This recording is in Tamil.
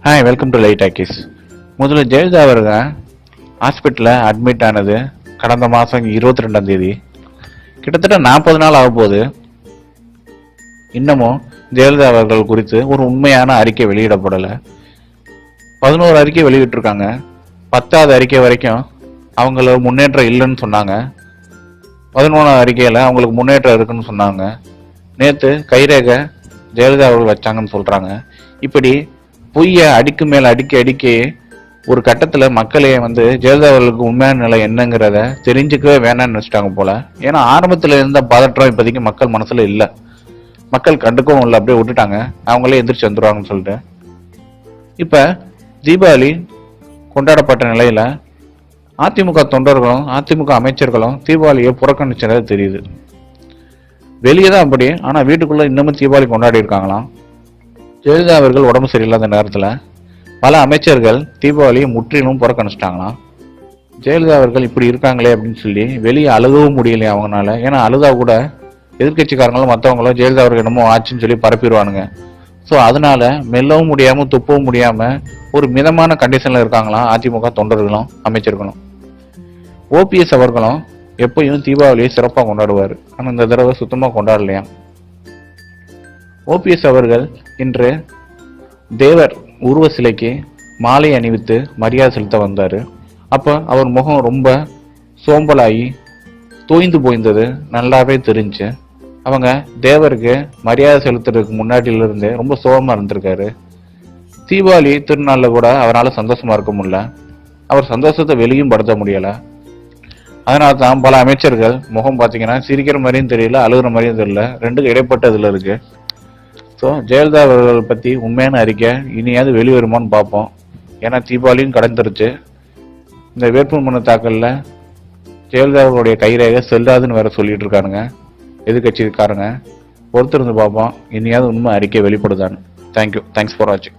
Hi, welcome to light talkies. முதல்ல ஜெயலலிதா அவர்கள் ஹாஸ்பிட்டலில் அட்மிட் ஆனது கடந்த மாதம் 22ஆம் தேதி. கிட்டத்தட்ட 40 நாள் ஆக போகுது. இன்னமும் ஜெயலலிதா அவர்கள் குறித்து ஒரு உண்மையான அறிக்கை வெளியிடப்படலை. 11 அறிக்கை வெளியிட்டிருக்காங்க. 10வது அறிக்கை வரைக்கும் அவங்கள முன்னேற்றம் இல்லைன்னு சொன்னாங்க. 11வது அறிக்கையில் அவங்களுக்கு முன்னேற்றம் இருக்குன்னு சொன்னாங்க. நேற்று கைரேகை ஜெயலலிதா அவர்கள் வச்சாங்கன்னு சொல்கிறாங்க. இப்படி பொய்ய அடிக்கு மேல அடிக்க ஒரு கட்டத்துல மக்களே ஜெயலலிதா அவர்களுக்கு உண்மையான நிலை என்னங்கிறத தெரிஞ்சுக்கவே வேணாம்னு நினைச்சிட்டாங்க போல. ஏன்னா ஆரம்பத்துல இருந்த பதற்றம் இப்போதைக்கு மக்கள் மனசுல இல்ல, மக்கள் கண்டுக்கவும் இல்லை, அப்படியே விட்டுட்டாங்க. அவங்களே எந்திரிச்சு வந்துருவாங்கன்னு சொல்லிட்டு இப்ப தீபாவளி கொண்டாடப்பட்ட நிலையில அதிமுக தொண்டர்களும் அதிமுக அமைச்சர்களும் தீபாவளியை புறக்கணிச்சது தெரியுது. வெளியே தான் அப்படி, ஆனா வீட்டுக்குள்ள இன்னமும் தீபாவளி கொண்டாடி இருக்காங்களாம். ஜெயலலிதா அவர்கள் உடம்பு சரியில்லாத நேரத்தில் பல அமைச்சர்கள் தீபாவளியை முற்றிலும் புறக்கணிச்சிட்டாங்களாம். ஜெயலலிதா அவர்கள் இப்படி இருக்காங்களே அப்படின்னு சொல்லி வெளியே அழுகவும் முடியலையே அவங்களால. ஏன்னா அழுதா கூட எதிர்கட்சிக்காரங்களும் மற்றவங்களும் ஜெயலலிதா அவர்கள் என்னமோ ஆச்சுன்னு சொல்லி பரப்பிடுவானுங்க. ஸோ அதனால மெல்லவும் முடியாமல் துப்பவும் முடியாமல் ஒரு மிதமான கண்டிஷனில் இருக்காங்களாம் அதிமுக தொண்டர்களும் அமைச்சர்களும். ஓபிஎஸ் அவர்களும் எப்பயும் தீபாவளியை சிறப்பாக கொண்டாடுவார். ஆனால் இந்த தடவை சுத்தமாக கொண்டாடலையாம். ஓபிஎஸ் அவர்கள் இன்று தேவர் உருவ சிலைக்கு மாலை அணிவித்து மரியாதை செலுத்த வந்தார். அப்போ அவர் முகம் ரொம்ப சோம்பலாகி தோய்ந்து போய்ந்தது நல்லாவே தெரிஞ்சு. அவங்க தேவருக்கு மரியாதை செலுத்துறதுக்கு முன்னாடியிலிருந்து ரொம்ப சோகமாக இருந்திருக்காரு. தீபாவளி திருநாளில் கூட அவரால் சந்தோஷமா இருக்க முடியல, அவர் சந்தோஷத்தை வெளியும் படுத்த முடியலை. அதனால தான் பல அமைச்சர்கள் முகம் பார்த்தீங்கன்னா சிரிக்கிற மாதிரியும் தெரியல, அழுகிற மாதிரியும் தெரியல, ரெண்டுக்கும் இடைப்பட்டதில் இருக்கு. ஸோ ஜெயலலிதா அவர்கள் பற்றி உண்மையான அறிக்கை இனியாவது வெளிவருமான்னு பார்ப்போம். ஏன்னா தீபாவளியும் கடந்துருச்சு. இந்த வேட்புமனு தாக்கலில் ஜெயலலிதா அவர்களுடைய கைரேகை செல்லாதுன்னு வேற சொல்லிட்டு இருக்காருங்க எதிர்கட்சிக்காரங்க. பொறுத்திருந்து பார்ப்போம் இனியாவது உண்மை அறிக்கை வெளிப்படுதான்னு. தேங்க்யூ. தேங்க்ஸ் ஃபார் வாட்சிங்.